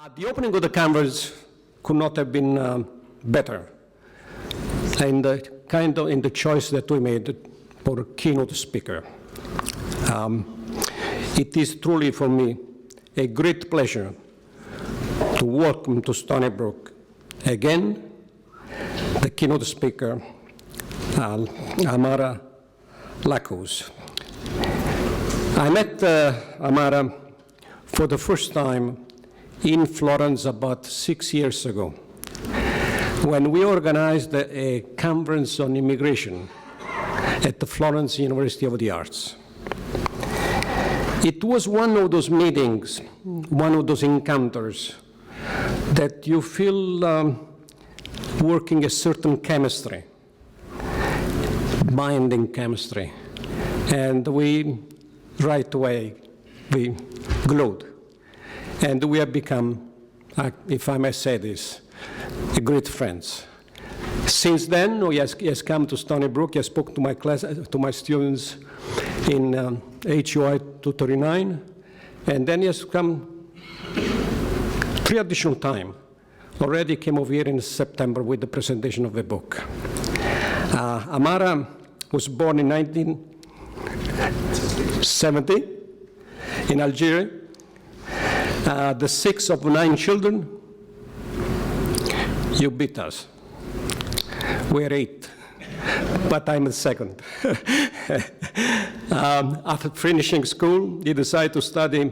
The opening of the conference could not have been better, and kind of in the choice that we made for a keynote speaker. It is truly for me a great pleasure to welcome to Stony Brook again the keynote speaker, Amara Lakhous. I met Amara for the first time in Florence about 6 years ago, when we organized a conference on immigration at the Florence University of the Arts. It was one of those meetings, one of those encounters that you feel working a certain chemistry, binding chemistry, and we right away, we glowed. And we have become, if I may say this, great friends. Since then, he has come to Stony Brook. He has spoken to my class, to my students in HUI 239, and then he has come 3 additional times. Already came over here in September with the presentation of the book. Amara was born in 1970 in Algeria. The 6th of 9 children. You beat us. We're 8, but I'm the 2nd. After finishing school, he decided to study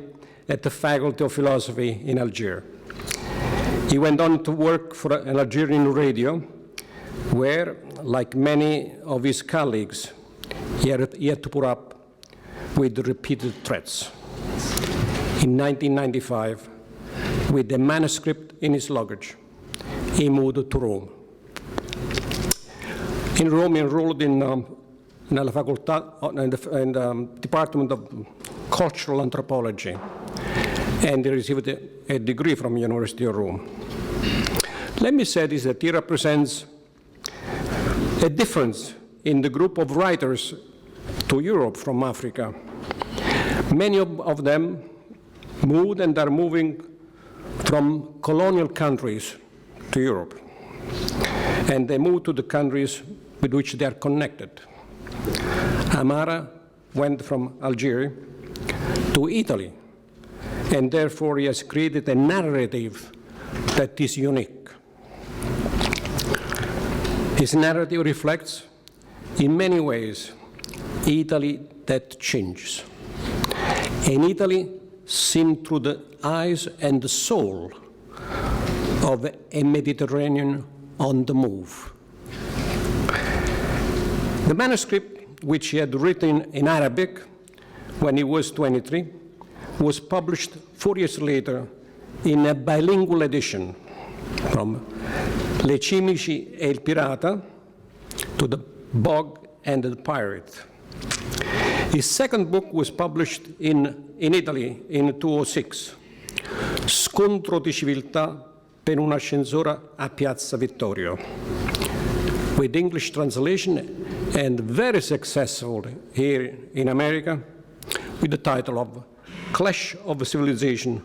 at the Faculty of Philosophy in Algiers. He went on to work for an Algerian radio, where, like many of his colleagues, he had to put up with repeated threats. In 1995, with a manuscript in his luggage, he moved to Rome. In Rome, he enrolled in the Department of Cultural Anthropology, and he received a degree from the University of Rome. Let me say this, that he represents a difference in the group of writers to Europe from Africa. Many of them moved and are moving from colonial countries to Europe. And they move to the countries with which they are connected. Amara went from Algeria to Italy, and therefore he has created a narrative that is unique. His narrative reflects, in many ways, Italy that changes. An Italy seen through the eyes and the soul of a Mediterranean on the move. The manuscript, which he had written in Arabic when he was 23, was published 4 years later in a bilingual edition, from Le Cimici e il Pirata to The Bog and the Pirate. His second book was published in Italy in 2006, Scontro di civiltà per un ascensore a Piazza Vittorio, with English translation and very successful here in America with the title of Clash of Civilization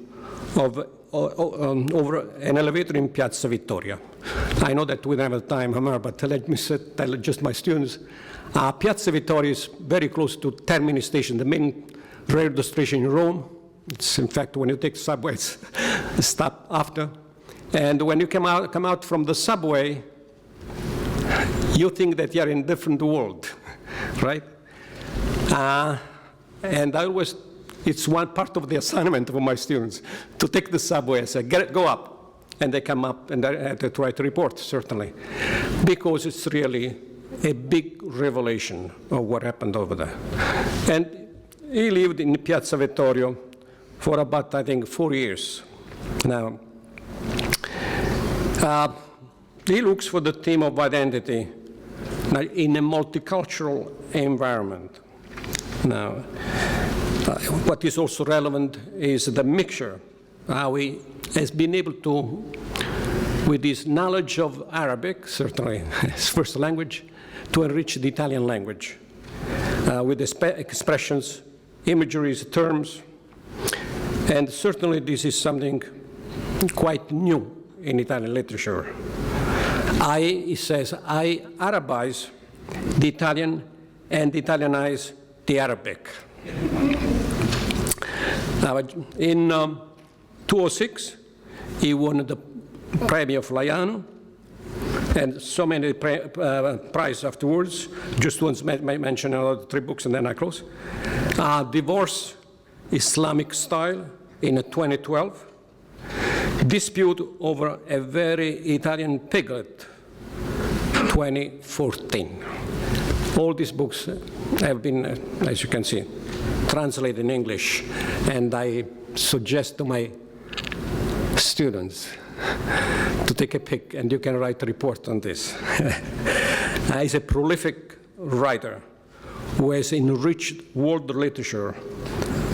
over an elevator in Piazza Vittoria. I know that we don't have time, Amara, but let me tell just my students. Piazza Vittoria is very close to Termini Station, the main railway station in Rome. It's, in fact, when you take subways, stop after. And when you come out from the subway, you think that you're in a different world, right? And it's one part of the assignment for my students, to take the subway and say, go up. And they come up and they try to report, certainly, because it's really a big revelation of what happened over there. And he lived in Piazza Vittorio for about, I think, 4 years now. He looks for the theme of identity in a multicultural environment. Now, what is also relevant is the mixture, how he has been able to, with his knowledge of Arabic, certainly his first language, to enrich the Italian language with expressions, imageries, terms, and certainly this is something quite new in Italian literature. He says, I Arabize the Italian and Italianize the Arabic. Now, in 2006, he won the Premio Flaiano, and so many prizes afterwards. Just once mention another 3 books and then I close. Divorce, Islamic Style in 2012. Dispute over a very Italian piglet, 2014. All these books have been, as you can see, translated in English, and I suggest to my students to take a pick, and you can write a report on this. He's a prolific writer who has enriched world literature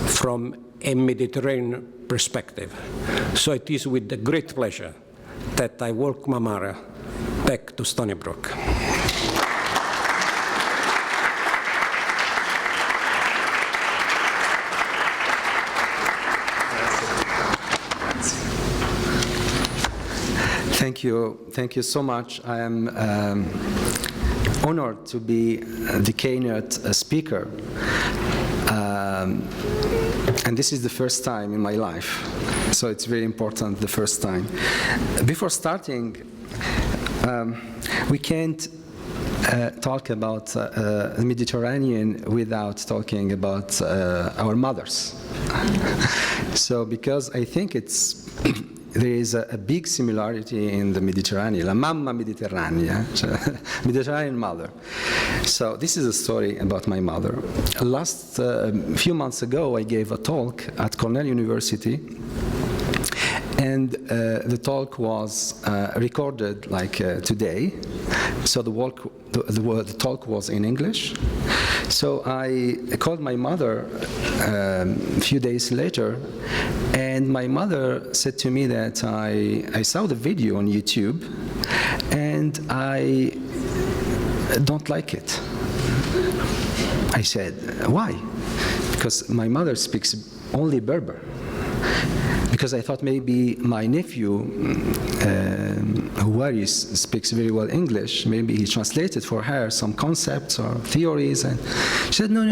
from a Mediterranean perspective. So it is with great pleasure that I welcome Amara back to Stony Brook. Thank you so much. I am honored to be the Keynote speaker. And this is the first time in my life, so it's very important, the first time. Before starting, we can't talk about the Mediterranean without talking about our mothers. So, because I think there is a big similarity in the Mediterranean, la mamma mediterranea, Mediterranean mother. So this is a story about my mother. Last few months ago, I gave a talk at Cornell University, and the talk was recorded like today. So the talk was in English. So I called my mother a few days later, and my mother said to me that I saw the video on YouTube and I don't like it. I said, why? Because my mother speaks only Berber. Because I thought maybe my nephew, who speaks very well English, maybe he translated for her some concepts or theories. And she said, no,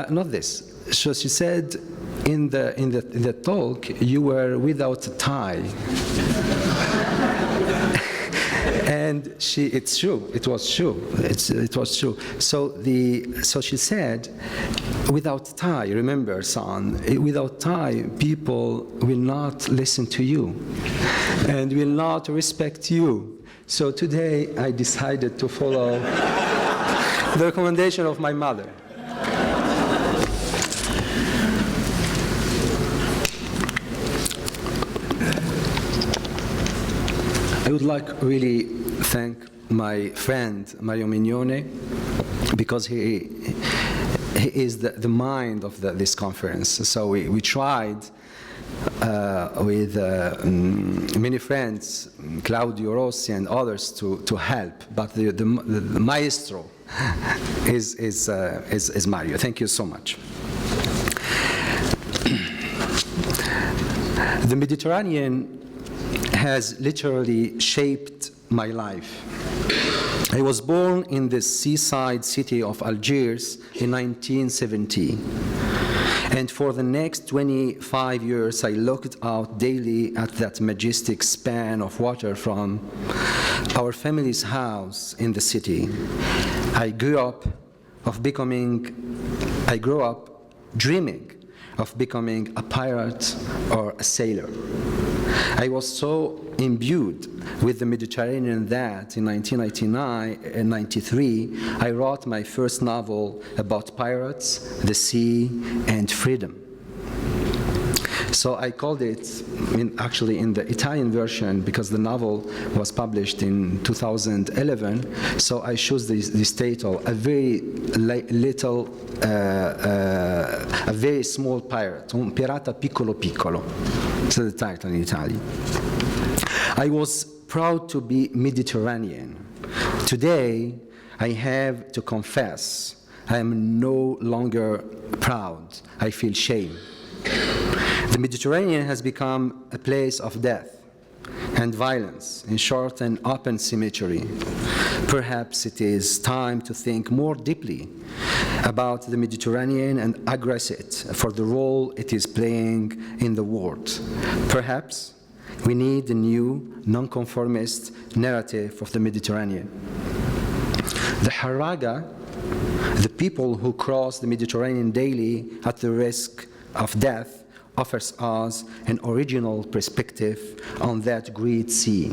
not this. So she said, in the talk, you were without a tie. And it's true. It was true. It was true. So she said, without tie, remember, son, without tie, people will not listen to you and will not respect you. So today, I decided to follow the recommendation of my mother. I would like really thank my friend Mario Mignone, because he is the mind of this conference. So we tried with many friends, Claudio Rossi and others, to help, but the maestro is Mario. Thank you so much. The Mediterranean has literally shaped my life. I was born in the seaside city of Algiers in 1970. And for the next 25 years, I looked out daily at that majestic span of water from our family's house in the city. I grew up dreaming of becoming a pirate or a sailor. I was so imbued with the Mediterranean that in 1999 and 93, I wrote my first novel about pirates, the sea, and freedom. So I called it, actually in the Italian version, because the novel was published in 2011, so I chose this title, a very little, a very small pirate, un pirata piccolo piccolo. That's the title in Italian. I was proud to be Mediterranean. Today, I have to confess, I am no longer proud. I feel shame. The Mediterranean has become a place of death and violence, in short, an open cemetery. Perhaps it is time to think more deeply about the Mediterranean and address it for the role it is playing in the world. Perhaps we need a new non-conformist narrative of the Mediterranean. The Harraga, the people who cross the Mediterranean daily at the risk of death, offers us an original perspective on that great sea.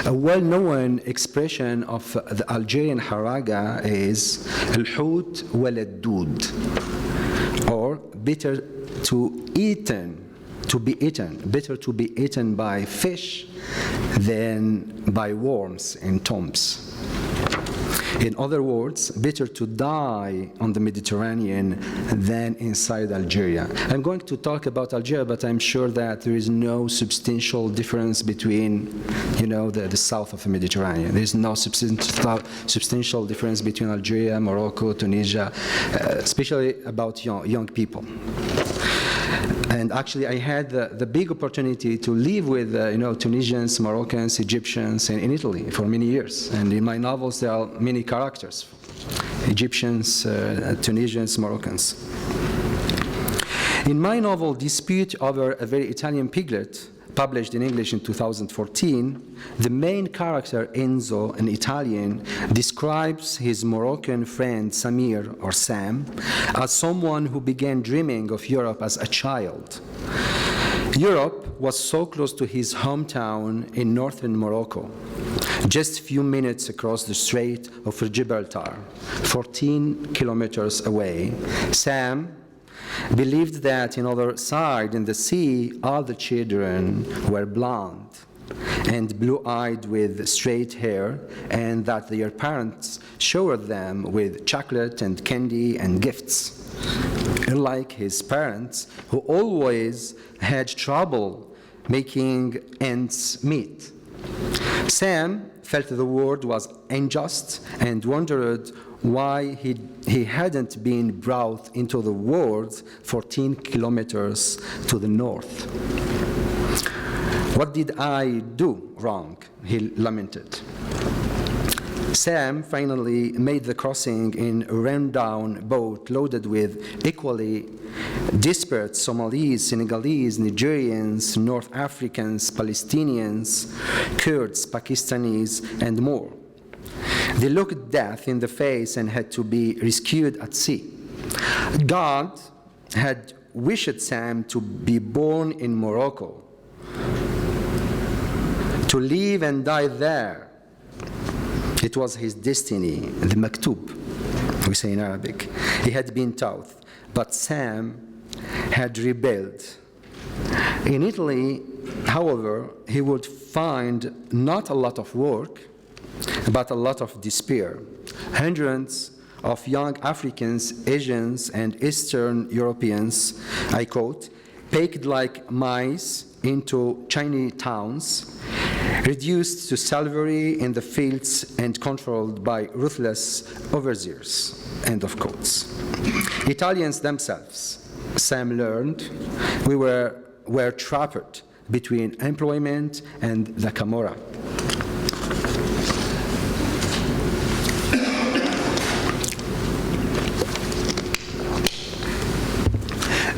A well-known expression of the Algerian Harraga is al-hout wal ad-doud, or better to be eaten by fish than by worms and tombs. In other words, better to die on the Mediterranean than inside Algeria. I'm going to talk about Algeria, but I'm sure that there is no substantial difference between, the south of the Mediterranean. There is no substantial difference between Algeria, Morocco, Tunisia, especially about young people. And actually, I had the big opportunity to live with Tunisians, Moroccans, Egyptians, and in Italy for many years. And in my novels, there are many characters: Egyptians, Tunisians, Moroccans. In my novel, Dispute Over a Very Italian Piglet, published in English in 2014, the main character, Enzo, an Italian, describes his Moroccan friend, Samir, or Sam, as someone who began dreaming of Europe as a child. Europe was so close to his hometown in northern Morocco, just a few minutes across the Strait of Gibraltar, 14 kilometers away. Sam believed that on the other side in the sea, all the children were blonde and blue-eyed with straight hair, and that their parents showered them with chocolate and candy and gifts. Unlike his parents, who always had trouble making ends meet. Sam felt the world was unjust and wondered why he hadn't been brought into the world 14 kilometers to the north. What did I do wrong? He lamented. Sam finally made the crossing in a run-down boat loaded with equally disparate Somalis, Senegalese, Nigerians, North Africans, Palestinians, Kurds, Pakistanis, and more. They looked death in the face and had to be rescued at sea. God had wished Sam to be born in Morocco, to live and die there. It was his destiny, the maktub, we say in Arabic. He had been taught, but Sam had rebelled. In Italy, however, he would find not a lot of work, but a lot of despair. Hundreds of young Africans, Asians, and Eastern Europeans, I quote, packed like mice into Chinese towns, reduced to slavery in the fields and controlled by ruthless overseers, end of quotes. Italians themselves, Sam learned, were trapped between employment and the Camorra.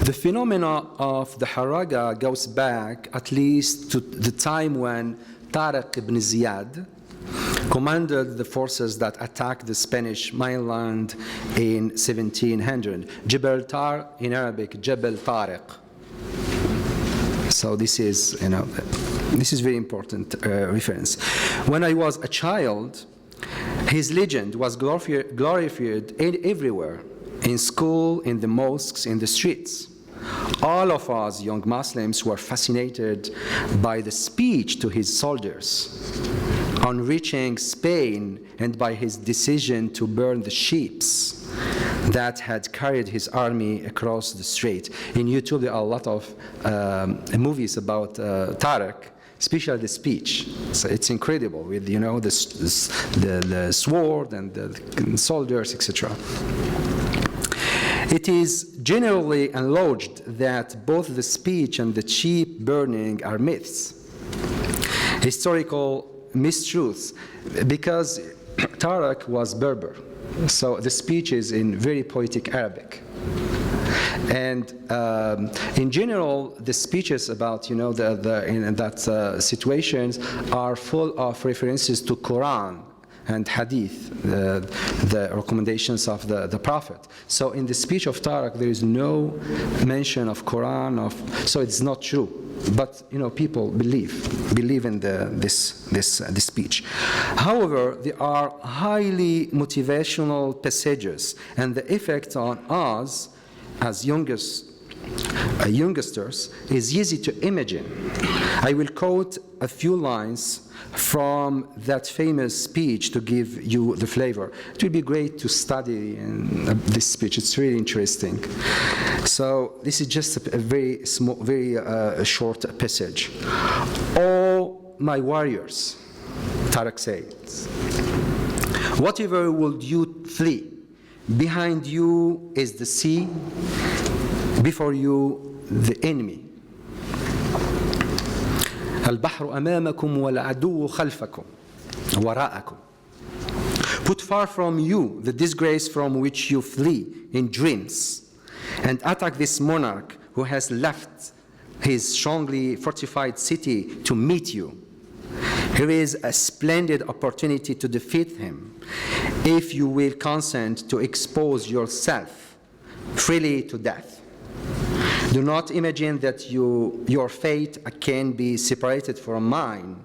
The phenomena of the Harraga goes back at least to the time when Tariq ibn Ziyad commanded the forces that attacked the Spanish mainland in 1700. Gibraltar in Arabic, Jebel Tariq. So this is very important reference. When I was a child, his legend was glorified everywhere, in school, in the mosques, in the streets. All of us young Muslims were fascinated by the speech to his soldiers on reaching Spain and by his decision to burn the ships that had carried his army across the strait. In YouTube, there are a lot of movies about Tariq, especially the speech. So it's incredible with the sword and the soldiers, etc. It is generally acknowledged that both the speech and the cheap burning are myths, historical mistruths, because Tarak was Berber, so the speech is in very poetic Arabic. And in general, the speeches about, in that situations are full of references to Quran and Hadith, the recommendations of the Prophet. So in the speech of Tarak, there is no mention of Quran, so it's not true. But people believe in this speech. However, there are highly motivational passages, and the effect on us as youngsters is easy to imagine. I will quote a few lines from that famous speech to give you the flavor. It will be great to study this speech. It's really interesting. So this is just a very small, very short passage. "Oh, my warriors," Tarak says, "whatever would you flee? Behind you is the sea, before you the enemy. البحر أمامكم والعدو خلفكم وراءكم. Put far from you the disgrace from which you flee in dreams, and attack this monarch who has left his strongly fortified city to meet you. Here is a splendid opportunity to defeat him, if you will consent to expose yourself freely to death. Do not imagine that your fate can be separated from mine,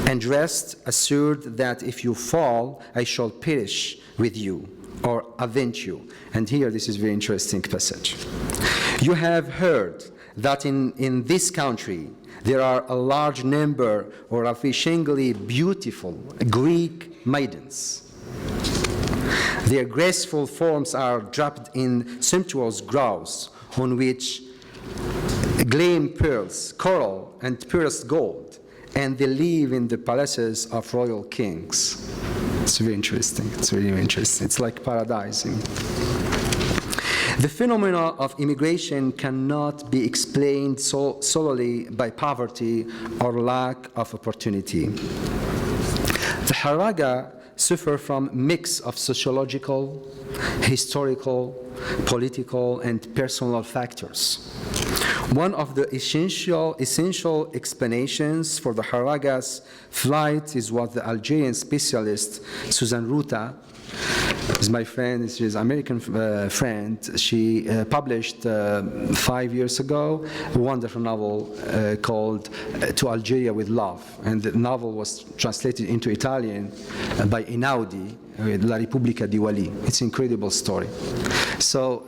and rest assured that if you fall, I shall perish with you or avenge you." And here, this is a very interesting passage. "You have heard that in this country there are a large number of ravishingly beautiful Greek maidens. Their graceful forms are draped in sumptuous groves on which gleam pearls, coral, and purest gold, and they live in the palaces of royal kings." It's very interesting. It's really interesting. It's like paradise. "The phenomena of immigration cannot be explained solely by poverty or lack of opportunity. The Harraga suffer from a mix of sociological, historical, political, and personal factors. One of the essential explanations for the Harraga's flight is what the Algerian specialist Susan Ruta, is my friend, she's an American friend. She published 5 years ago a wonderful novel called To Algeria with Love. And the novel was translated into Italian by Einaudi, La Repubblica di Wali. It's an incredible story. So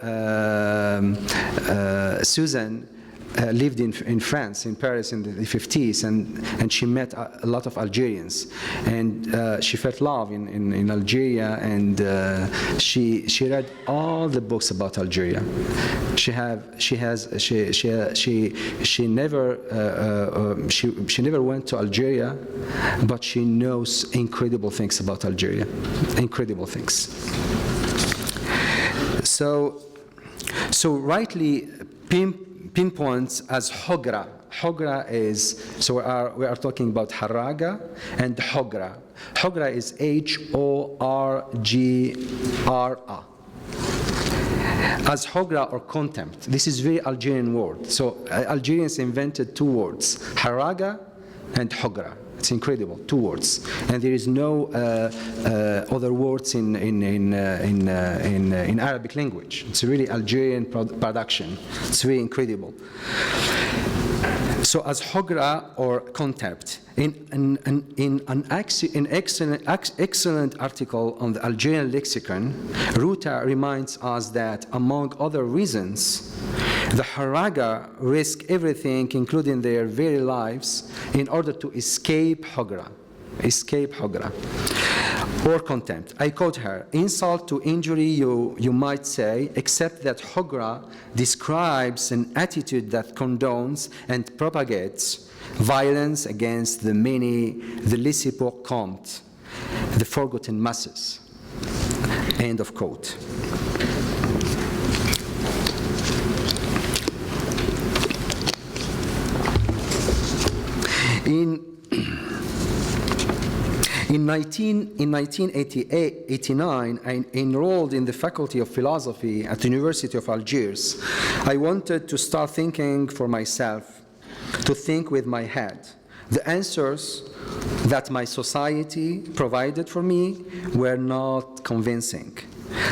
Susan lived in France, in Paris in the 50s, and she met a lot of Algerians, and she felt love in Algeria, and she read all the books about Algeria. She never went to Algeria, but she knows incredible things about Algeria, incredible things. So rightly pinpoints as Hogra. Hogra is, so we are talking about Harraga and Hogra. Hogra is Horgra. As Hogra or contempt. This is very Algerian word. So Algerians invented two words, Harraga and Hogra. It's incredible, two words, and there is no other words in Arabic language. It's a really Algerian production. It's really incredible. So, as Hogra or contempt, in an excellent article on the Algerian lexicon, Ruta reminds us that, among other reasons, the Harraga risk everything, including their very lives, in order to escape Hogra. Or contempt. I quote her, "Insult to injury, you might say, except that Hogra describes an attitude that condones and propagates violence against the many, the laissez pour compte, the forgotten masses." End of quote. In 1989, I enrolled in the Faculty of Philosophy at the University of Algiers. I wanted to start thinking for myself, to think with my head. The answers that my society provided for me were not convincing.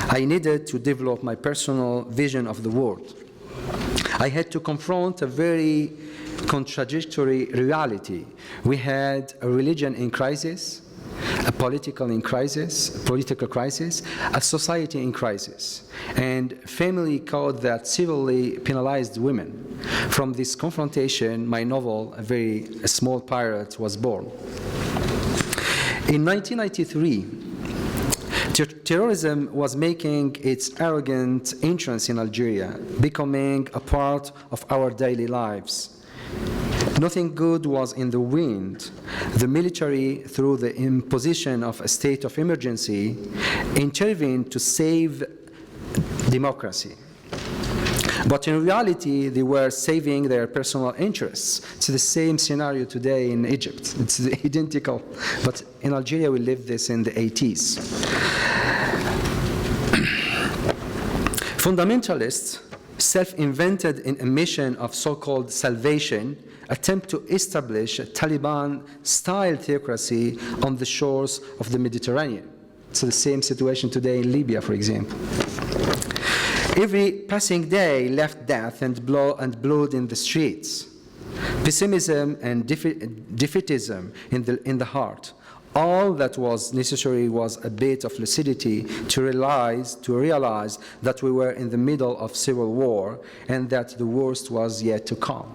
I needed to develop my personal vision of the world. I had to confront a very contradictory reality. We had a religion in crisis, a political crisis, a society in crisis, and family code that severely penalized women. From this confrontation, my novel, A Small Pirate, was born. In 1993, terrorism was making its arrogant entrance in Algeria, becoming a part of our daily lives. Nothing good was in the wind. The military, through the imposition of a state of emergency, intervened to save democracy. But in reality, they were saving their personal interests. It's the same scenario today in Egypt. It's identical. But in Algeria, we lived this in the 80s. Fundamentalists, self-invented in a mission of so-called salvation, attempt to establish a Taliban-style theocracy on the shores of the Mediterranean. It's the same situation today in Libya, for example. Every passing day left death and blood in the streets, pessimism and defeatism in the heart. All that was necessary was a bit of lucidity to realize that we were in the middle of civil war and that the worst was yet to come.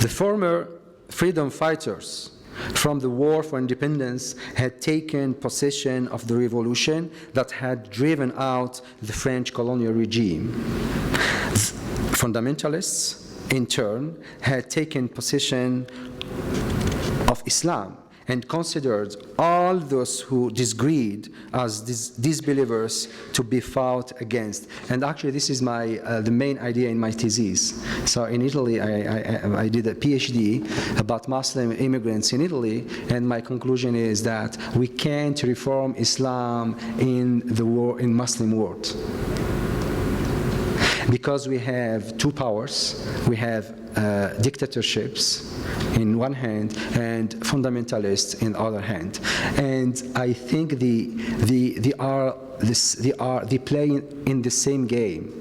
The former freedom fighters from the War for Independence had taken possession of the revolution that had driven out the French colonial regime. Fundamentalists, in turn, had taken possession of Islam and considered all those who disagreed as disbelievers to be fought against. And actually, this is the main idea in my thesis. So in Italy, I did a PhD about Muslim immigrants in Italy, and my conclusion is that we can't reform Islam in Muslim world. Because we have two powers. We have dictatorships in one hand and fundamentalists in the other hand, and I think they play in the same game.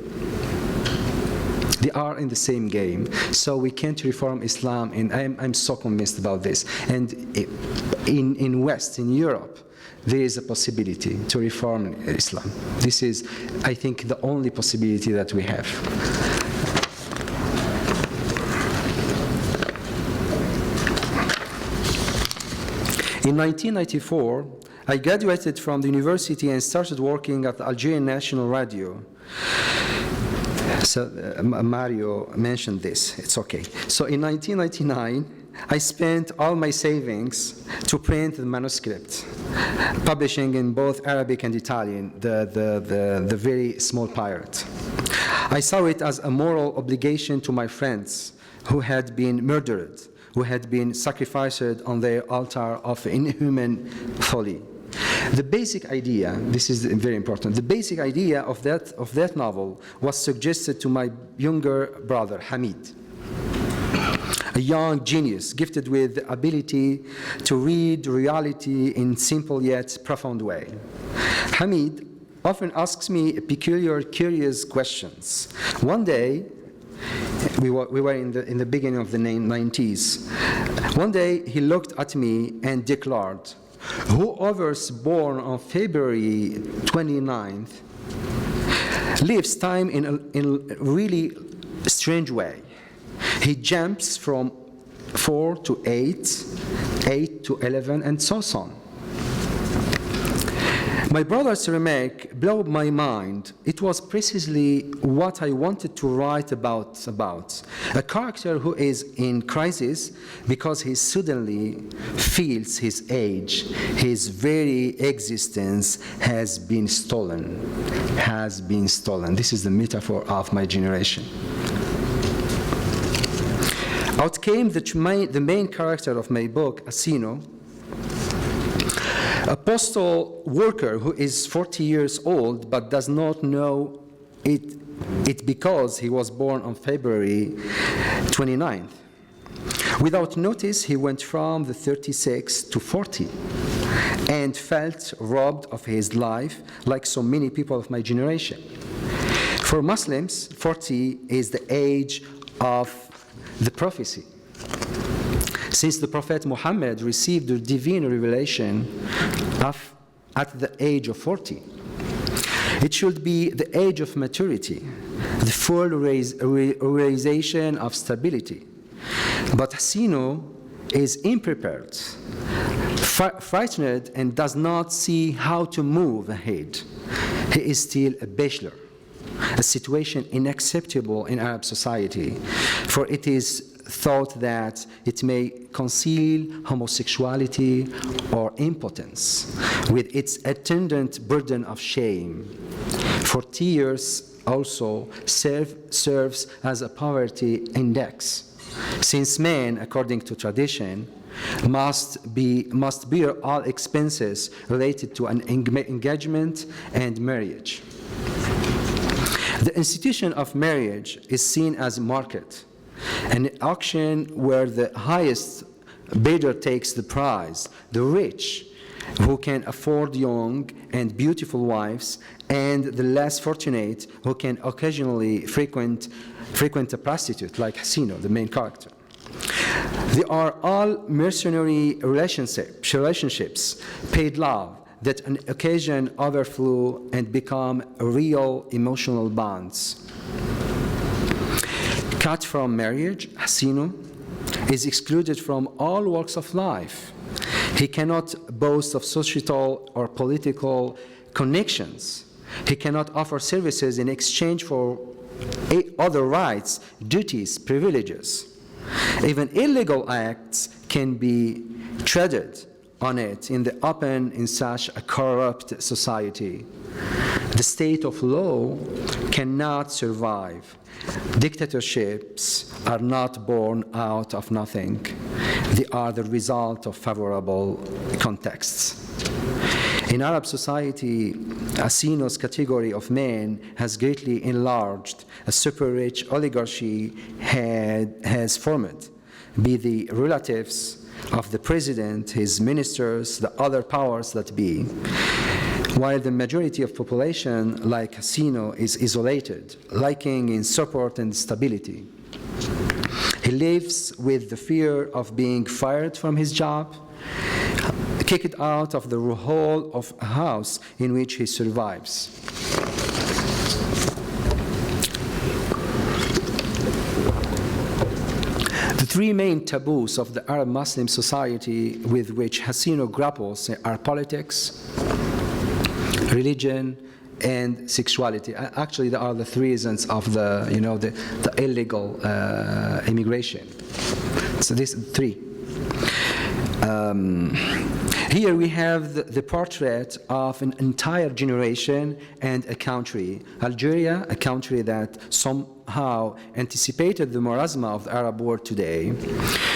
They are in the same game, so we can't reform Islam, and I'm so convinced about this. And in West, in Europe, there is a possibility to reform Islam. This is, I think, the only possibility that we have. In 1994, I graduated from the university and started working at the Algerian National Radio. So Mario mentioned this, it's okay. So in 1999, I spent all my savings to print the manuscript, publishing in both Arabic and Italian, the Very Small Pirate. I saw it as a moral obligation to my friends who had been murdered, who had been sacrificed on their altar of inhuman folly. The basic idea, this is very important, the basic idea of that novel was suggested to my younger brother, Hamid, a young genius gifted with the ability to read reality in simple yet profound way. Hamid often asks me peculiar, curious questions. One day, we were in the beginning of the 90s. One day, he looked at me and declared, "Whoever's born on February 29th lives time in a really strange way. He jumps from 4 to 8, 8 to 11, and so on." My brother's remark blew my mind. It was precisely what I wanted to write about. A character who is in crisis because he suddenly feels his age, his very existence has been stolen. This is the metaphor of my generation. Out came the main character of my book, Asino, a postal worker who is 40 years old but does not know it because he was born on February 29th. Without notice, he went from the 36 to 40 and felt robbed of his life like so many people of my generation. For Muslims, 40 is the age of the prophecy. Since the Prophet Muhammad received the divine revelation at the age of 40. It should be the age of maturity, the full realization of stability. But Hasino is unprepared, frightened, and does not see how to move ahead. He is still a bachelor, a situation unacceptable in Arab society, for it is thought that it may conceal homosexuality or impotence with its attendant burden of shame. 40 years also serves as a poverty index, since men, according to tradition, must bear all expenses related to an engagement and marriage. The institution of marriage is seen as a market, an auction where the highest bidder takes the prize, the rich, who can afford young and beautiful wives, and the less fortunate, who can occasionally frequent a prostitute, like Hasino, the main character. They are all mercenary relationships, paid love, that on occasion overflow and become real emotional bonds. Cut from marriage, Hasino is excluded from all walks of life. He cannot boast of societal or political connections. He cannot offer services in exchange for other rights, duties, privileges. Even illegal acts can be treaded on it in the open in such a corrupt society. The state of law cannot survive. Dictatorships are not born out of nothing. They are the result of favorable contexts. In Arab society, Hasino's category of men has greatly enlarged. A super rich oligarchy has formed, be the relatives of the president, his ministers, the other powers that be, while the majority of population, like Hasino, is isolated, lacking in support and stability. He lives with the fear of being fired from his job, kicked out of the whole of a house in which he survives. The three main taboos of the Arab Muslim society with which Hasino grapples are politics, religion, and sexuality. Actually, there are the three reasons of the illegal immigration. So these three. Here we have the portrait of an entire generation and a country. Algeria, a country that somehow anticipated the marasma of the Arab world today.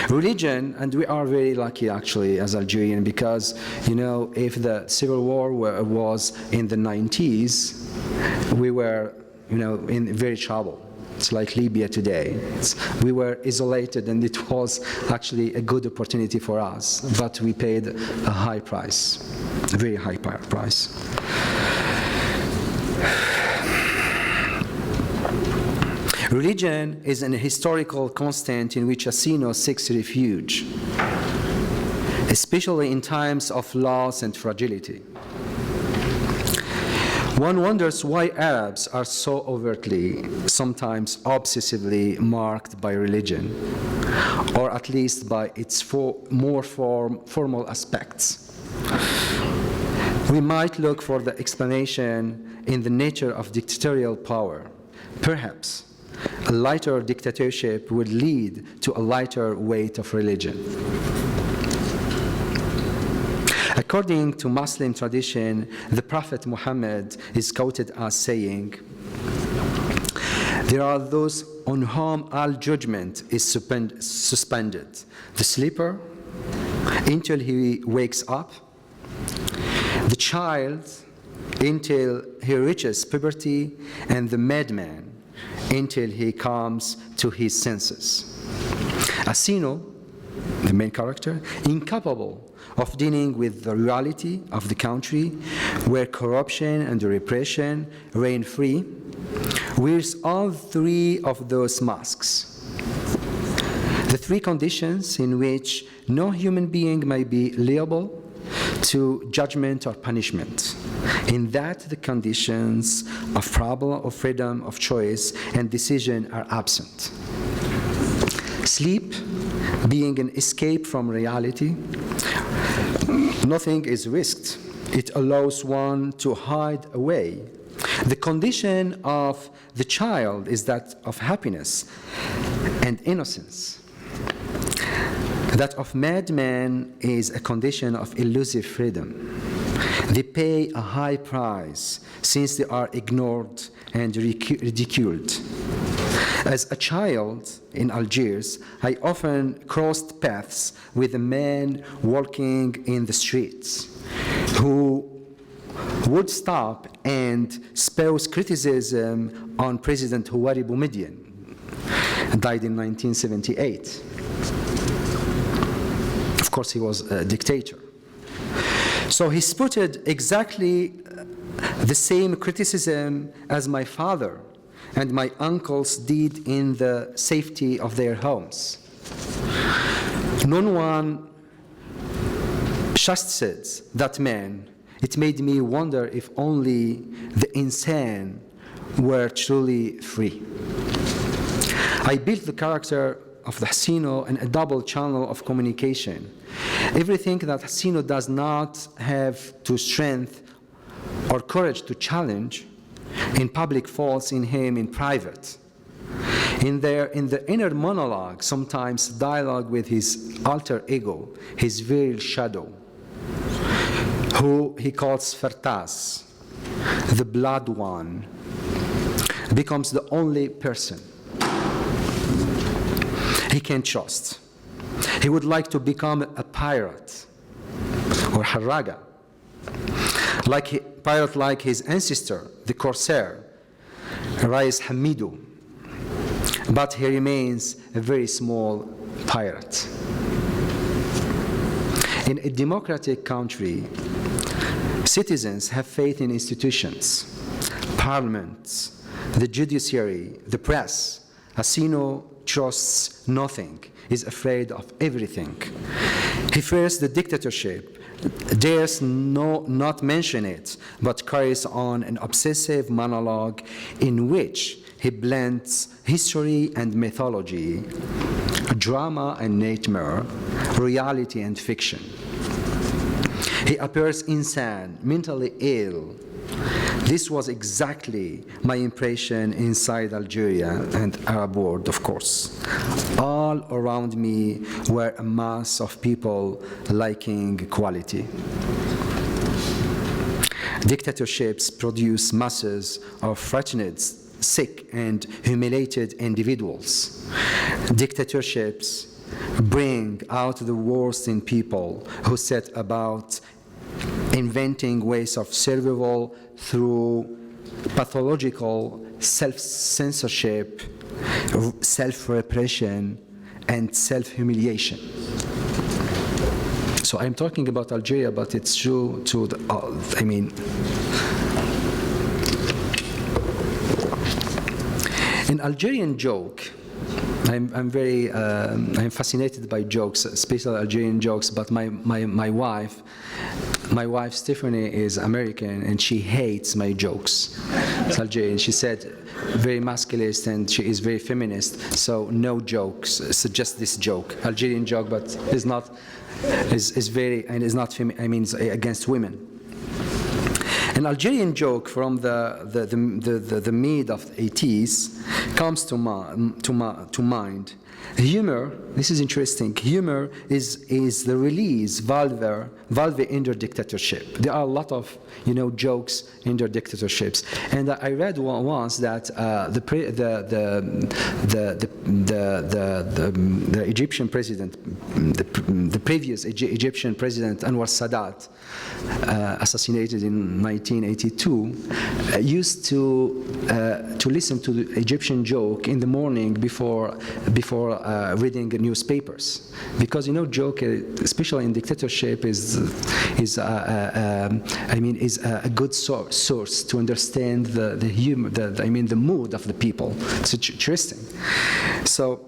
Religion, and we are very lucky actually as Algerian, because if the civil war was in the 90s, we were in very trouble. It's like Libya today. We were isolated, and it was actually a good opportunity for us, but we paid a high price, a very high price. Religion is an historical constant in which Hasino seeks refuge, especially in times of loss and fragility. One wonders why Arabs are so overtly, sometimes obsessively marked by religion, or at least by its more formal aspects. We might look for the explanation in the nature of dictatorial power. Perhaps a lighter dictatorship would lead to a lighter weight of religion. According to Muslim tradition, the Prophet Muhammad is quoted as saying, There are those on whom all judgment is suspended. The sleeper, until he wakes up. The child, until he reaches puberty. And the madman, until he comes to his senses. Asino, the main character, incapable of dealing with the reality of the country where corruption and repression reign free, wears all three of those masks. The three conditions in which no human being may be liable to judgment or punishment. In that, the conditions of problem, of freedom, of choice, and decision are absent. Sleep, being an escape from reality, nothing is risked. It allows one to hide away. The condition of the child is that of happiness and innocence. That of madman is a condition of elusive freedom. They pay a high price since they are ignored and ridiculed. As a child in Algiers, I often crossed paths with a man walking in the streets who would stop and spout criticism on President Houari Boumediene, died in 1978. Of course, he was a dictator. So he spouted exactly the same criticism as my father and my uncles did in the safety of their homes. No one trusted that man. It made me wonder if only the insane were truly free. I built the character of the Hasino and a double channel of communication. Everything that Hasino does not have to strength or courage to challenge in public falls in him in private. In the inner monologue, sometimes dialogue with his alter ego, his veiled shadow, who he calls Fertas, the blood one, becomes the only person he can trust. He would like to become a pirate or Harraga, pirate like his ancestor, the corsair, Rais Hamidou, but he remains a very small pirate. In a democratic country, citizens have faith in institutions, parliaments, the judiciary, the press. Hasino trusts nothing, is afraid of everything. He fears the dictatorship, dares not mention it, but carries on an obsessive monologue in which he blends history and mythology, drama and nightmare, reality and fiction. He appears insane, mentally ill. This was exactly my impression inside Algeria and Arab world, of course. All around me were a mass of people liking equality. Dictatorships produce masses of frightened, sick, and humiliated individuals. Dictatorships bring out the worst in people who set about inventing ways of survival through pathological self-censorship, self-repression, and self-humiliation. So I'm talking about Algeria, but it's true to an Algerian joke. I'm fascinated by jokes, especially Algerian jokes. But my wife Stephanie is American, and she hates my jokes. It's Algerian. She said very masculinist, and she is very feminist. So no jokes. So just this joke, Algerian joke, but is not against women. An Algerian joke from the mid of the 80s comes to mind. Humor, this is interesting, humor is the release valve under dictatorship. There are a lot of, jokes under dictatorships. And I read once that the Egyptian president, the previous Egyptian president, Anwar Sadat, assassinated in 1982, used to listen to the Egyptian joke in the morning before reading newspapers, because joke, especially in dictatorship, is a good source to understand the humor, the mood of the people. It's interesting. So.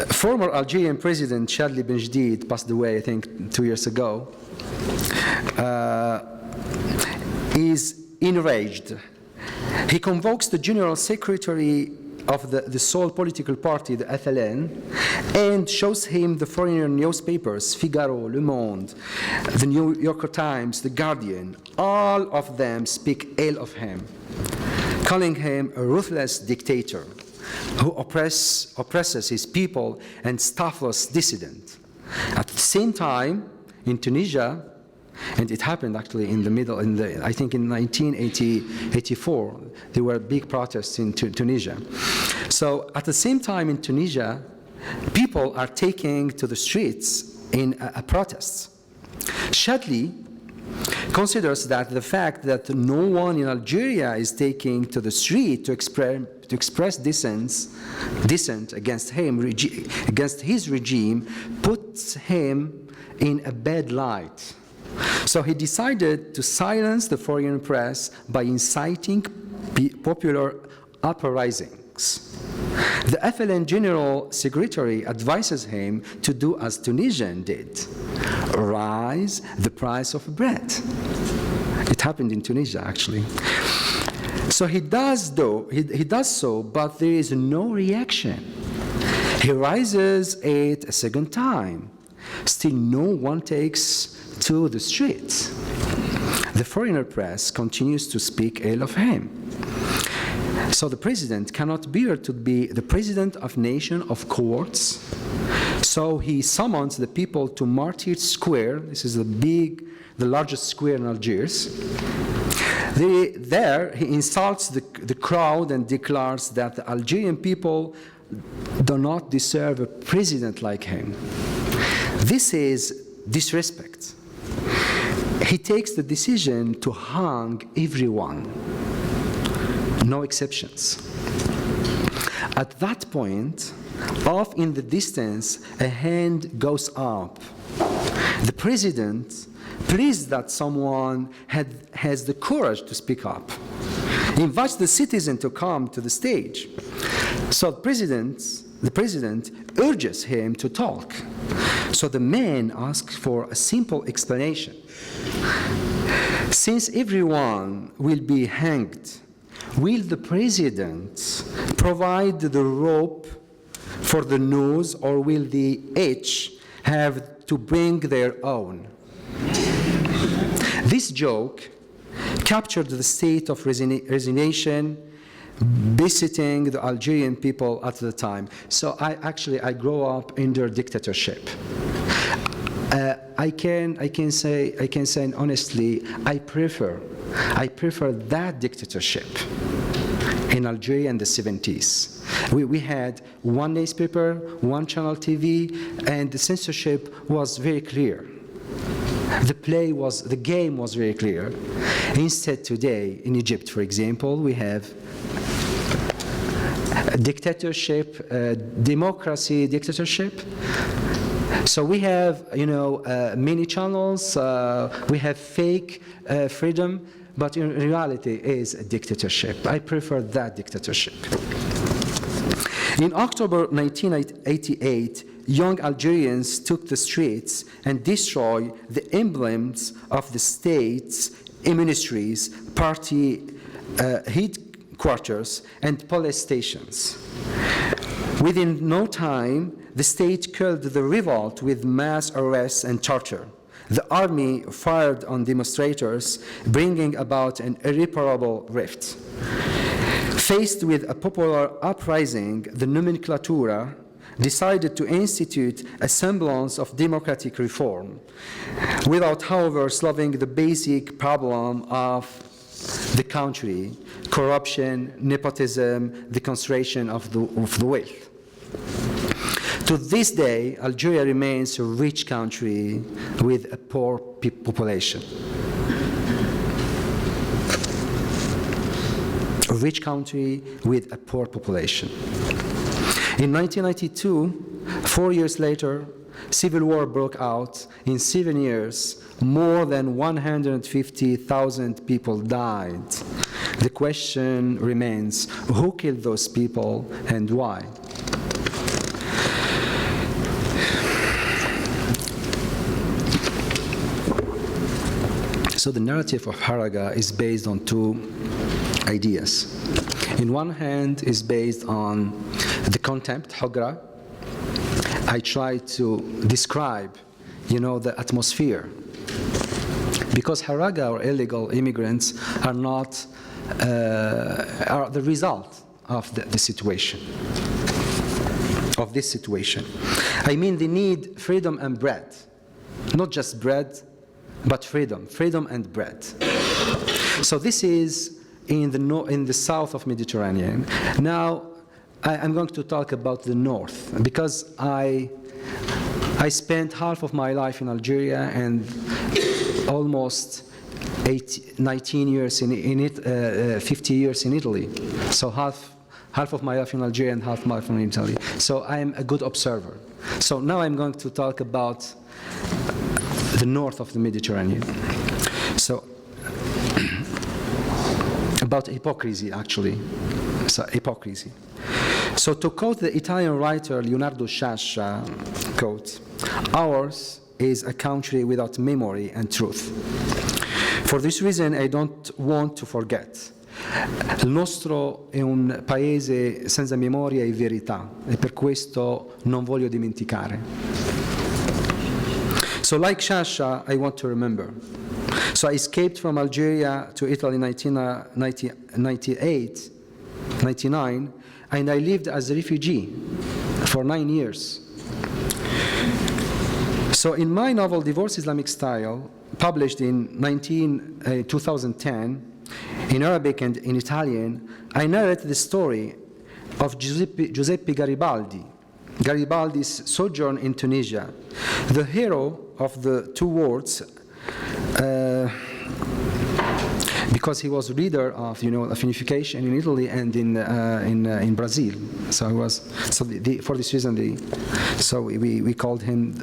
Former Algerian President Chadli Ben Jadid passed away, I think, 2 years ago, is enraged. He convokes the General Secretary of the sole political party, the FLN, and shows him the foreigner newspapers, Figaro, Le Monde, the New Yorker Times, The Guardian. All of them speak ill of him, calling him a ruthless dictator who oppresses his people and staffless dissident. At the same time, in Tunisia, and it happened actually in the middle, I think in 1984, there were big protests in Tunisia. So at the same time in Tunisia, people are taking to the streets in protests. Chadli considers that the fact that no one in Algeria is taking to the street to express dissent against him, against his regime, puts him in a bad light. So he decided to silence the foreign press by inciting popular uprisings. The FLN General Secretary advises him to do as Tunisian did, raise the price of bread. It happened in Tunisia, actually. So he does so, but there is no reaction. He raises it a second time. Still no one takes to the streets. The foreigner press continues to speak ill of him. So the president cannot bear to be the president of nation of courts. So he summons the people to Martyrs Square. This is the largest square in Algiers. There he insults the crowd and declares that the Algerian people do not deserve a president like him. This is disrespect. He takes the decision to hang everyone, no exceptions. At that point, off in the distance, a hand goes up. The president, pleased that someone has the courage to speak up, invites the citizen to come to the stage. So the president urges him to talk. So the man asks for a simple explanation. Since everyone will be hanged, will the president provide the rope for the noose, or will the each have to bring their own? This joke captured the state of resignation besetting the Algerian people at the time. So I grew up under dictatorship. I can say honestly, I prefer that dictatorship in Algeria in the 70s. We had one newspaper, one channel TV, and the censorship was very clear. The game was very clear. Instead, today in Egypt, for example, we have dictatorship, democracy dictatorship. So we have, many channels, we have fake freedom, but in reality is a dictatorship. I prefer that dictatorship. In October 1988, young Algerians took the streets and destroyed the emblems of the state's ministries, party headquarters, and police stations. Within no time, the state killed the revolt with mass arrests and torture. The army fired on demonstrators, bringing about an irreparable rift. Faced with a popular uprising, the nomenclatura decided to institute a semblance of democratic reform, without, however, solving the basic problem of the country: corruption, nepotism, the concentration of the wealth. To this day, Algeria remains a rich country with a poor population. A rich country with a poor population. In 1992, 4 years later, civil war broke out. In 7 years, more than 150,000 people died. The question remains, who killed those people and why? So the narrative of Harraga is based on two ideas. In one hand, is based on the contempt, hugra. I try to describe, the atmosphere. Because Harraga, or illegal immigrants, are not are the result of the situation. Of this situation. I mean, they need freedom and bread. Not just bread, but freedom and bread. So this is in the south of Mediterranean. Now, I'm going to talk about the north, because I spent half of my life in Algeria and almost 19 years 50 years in Italy. So half of my life in Algeria and half my life in Italy. So I'm a good observer. So now I'm going to talk about the north of the Mediterranean. So about hypocrisy, actually. So hypocrisy. So to quote the Italian writer Leonardo Sciascia, quote, "Ours is a country without memory and truth. For this reason I don't want to forget. Il nostro è un paese senza memoria e verità, e per questo non voglio dimenticare." So like Sciascia, I want to remember. So I escaped from Algeria to Italy in 1999, and I lived as a refugee for 9 years. So in my novel, Divorce Islamic Style, published in 2010, in Arabic and in Italian, I narrate the story of Giuseppe Garibaldi's sojourn in Tunisia, the hero of the two wars, because he was leader of of unification in Italy and in Brazil. So for this reason we called him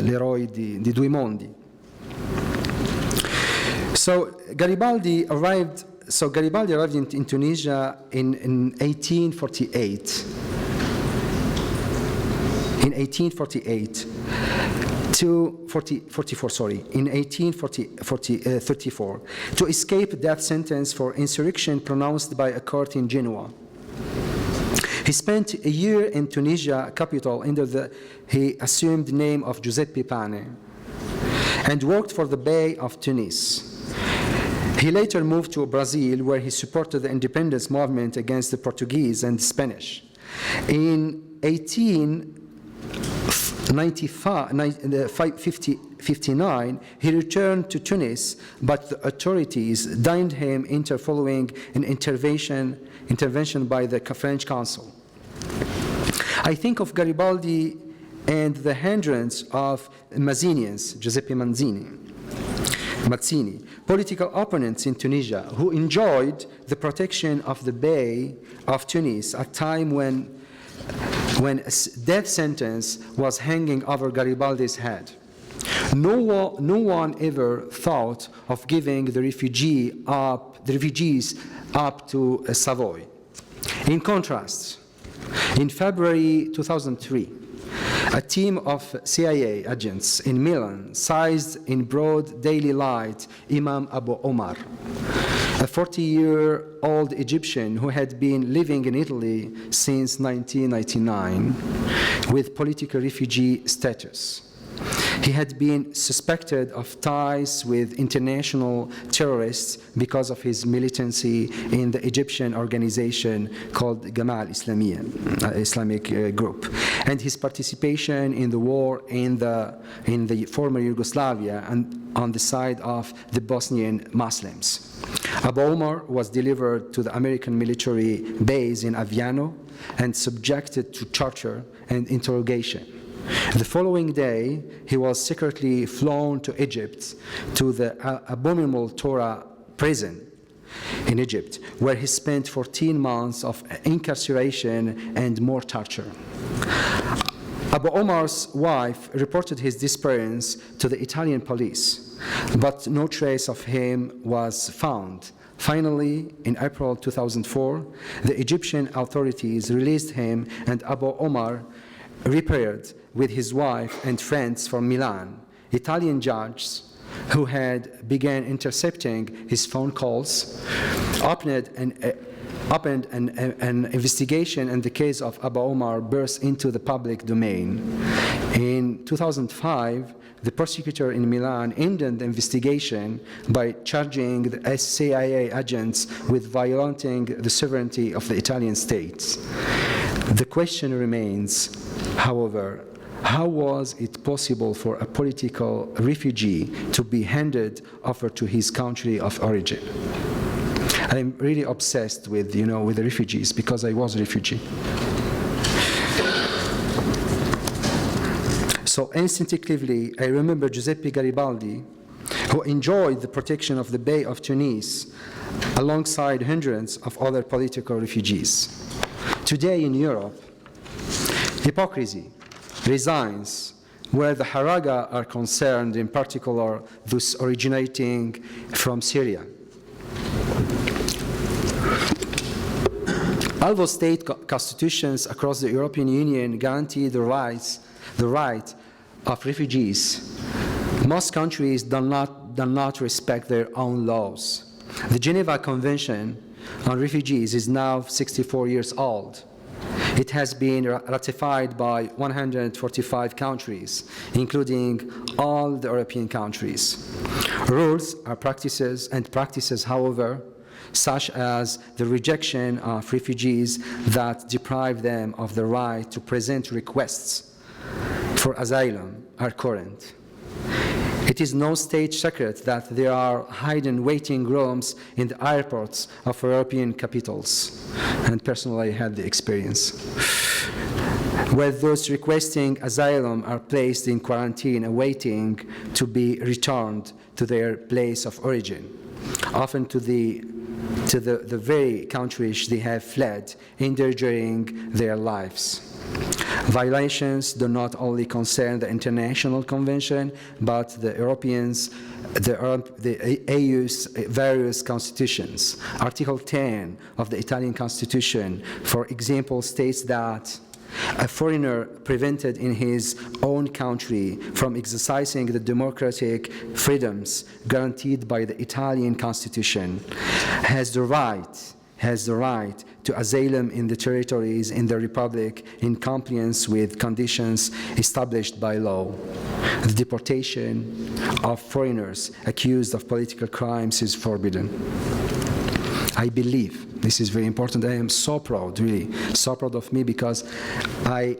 l'eroe di due mondi. So Garibaldi arrived in Tunisia in 1848. In 1844, in 1834, to escape death sentence for insurrection pronounced by a court in Genoa. He spent a year in Tunisia capital under the assumed name of Giuseppe Pane, and worked for the Bey of Tunis. He later moved to Brazil, where he supported the independence movement against the Portuguese and Spanish. In 1859, he returned to Tunis, but the authorities denied him enter following an intervention by the French consul. I think of Garibaldi and the hundreds of Mazzinians, Giuseppe Mazzini, political opponents in Tunisia, who enjoyed the protection of the Bey of Tunis at a time when a death sentence was hanging over Garibaldi's head. No one ever thought of giving the refugees up to Savoy. In contrast, in February 2003, a team of CIA agents in Milan seized in broad daily light Imam Abu Omar, a 40-year-old Egyptian who had been living in Italy since 1999 with political refugee status. He had been suspected of ties with international terrorists because of his militancy in the Egyptian organization called Jama'ah al-Islamiyya, Islamic group, and his participation in the war in the former Yugoslavia and on the side of the Bosnian Muslims. Abu Omar was delivered to the American military base in Aviano and subjected to torture and interrogation. The following day, he was secretly flown to Egypt, to the abominable Torah prison in Egypt, where he spent 14 months of incarceration and more torture. Abu Omar's wife reported his disappearance to the Italian police, but no trace of him was found. Finally, in April 2004, the Egyptian authorities released him, and Abu Omar repaired with his wife and friends from Milan. Italian judges who had begun intercepting his phone calls opened an investigation, and the case of Abu Omar burst into the public domain. In 2005, the prosecutor in Milan ended the investigation by charging the CIA agents with violating the sovereignty of the Italian state. The question remains, however, how was it possible for a political refugee to be handed over to his country of origin? I'm really obsessed with, with the refugees because I was a refugee. So instinctively, I remember Giuseppe Garibaldi, who enjoyed the protection of the Bay of Tunis alongside hundreds of other political refugees. Today in Europe, hypocrisy resigns where the Harraga are concerned, in particular those originating from Syria. Although state constitutions across the European Union guarantee the right of refugees, most countries do not respect their own laws. The Geneva Convention on Refugees is now 64 years old. It has been ratified by 145 countries, including all the European countries. Rules are practices, however, such as the rejection of refugees that deprive them of the right to present requests for asylum, are current. It is no state secret that there are hidden waiting rooms in the airports of European capitals, and personally I had the experience, where those requesting asylum are placed in quarantine awaiting to be returned to their place of origin, often to the very country they have fled, endangering their lives. Violations do not only concern the international convention, but the Europeans, the EU's various constitutions. Article 10 of the Italian Constitution, for example, states that a foreigner prevented in his own country from exercising the democratic freedoms guaranteed by the Italian Constitution has the right to asylum in the territories in the Republic in compliance with conditions established by law. The deportation of foreigners accused of political crimes is forbidden. I believe, this is very important, I am so proud, really, so proud of me, because I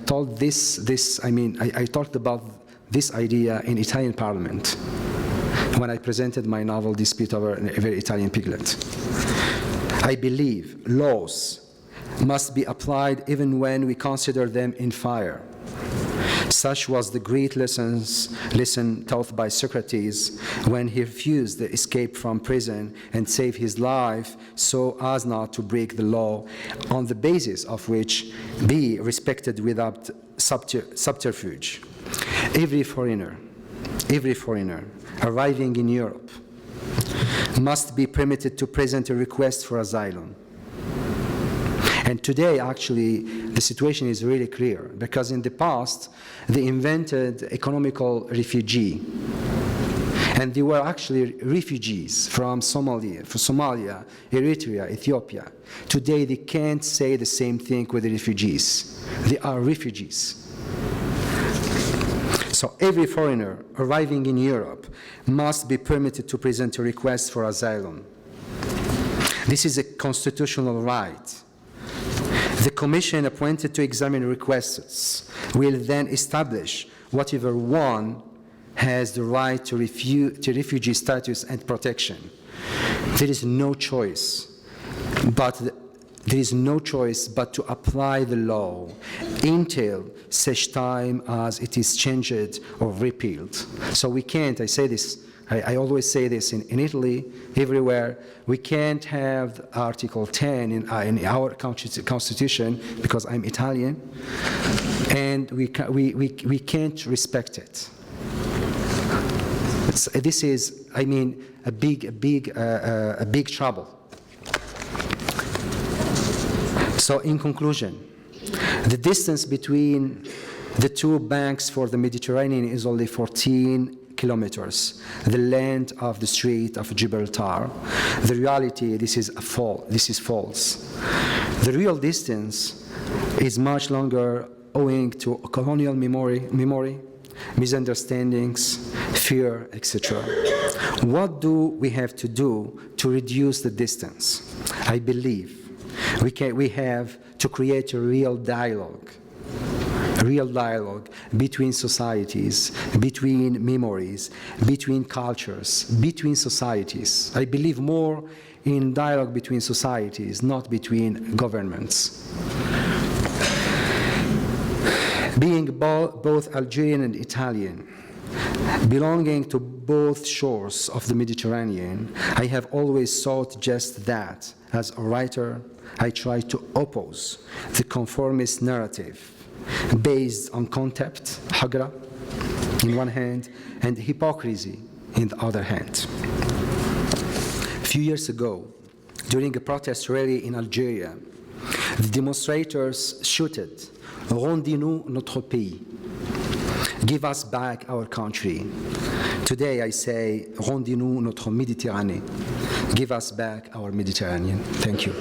told I talked about this idea in Italian Parliament when I presented my novel Dispute Over a Very Italian Piglet. I believe laws must be applied even when we consider them in fire. Such was the great lesson taught by Socrates when he refused the escape from prison and saved his life so as not to break the law, on the basis of which be respected without subterfuge. Every foreigner arriving in Europe must be permitted to present a request for asylum. And today, actually, the situation is really clear, because in the past, they invented economical refugee. And they were actually refugees from Somalia, Eritrea, Ethiopia. Today, they can't say the same thing with the refugees. They are refugees. So every foreigner arriving in Europe must be permitted to present a request for asylum. This is a constitutional right. The commission appointed to examine requests will then establish whatever one has the right to refugee status and protection. There is no choice but to apply the law until such time as it is changed or repealed. So we can't, I say this, I always say this in Italy, everywhere, we can't have Article 10 in our constitution, because I'm Italian, and we can't respect it. This is, I mean, a big trouble. So in conclusion, the distance between the two banks for the Mediterranean is only 14 kilometers, the length of the Strait of Gibraltar. The reality, this is false. The real distance is much longer owing to colonial memory, misunderstandings, fear, etc. What do we have to do to reduce the distance? I believe we have to create a real dialogue between societies, between memories, between cultures, between societies. I believe more in dialogue between societies, not between governments. Being both Algerian and Italian, belonging to both shores of the Mediterranean, I have always thought just that. As a writer, I try to oppose the conformist narrative based on contempt, Harraga, in one hand, and hypocrisy in the other hand. A few years ago, during a protest rally in Algeria, the demonstrators shouted, "Rendez-nous notre pays," give us back our country. Today I say, rendez-nous notre Méditerranée, give us back our Mediterranean. Thank you.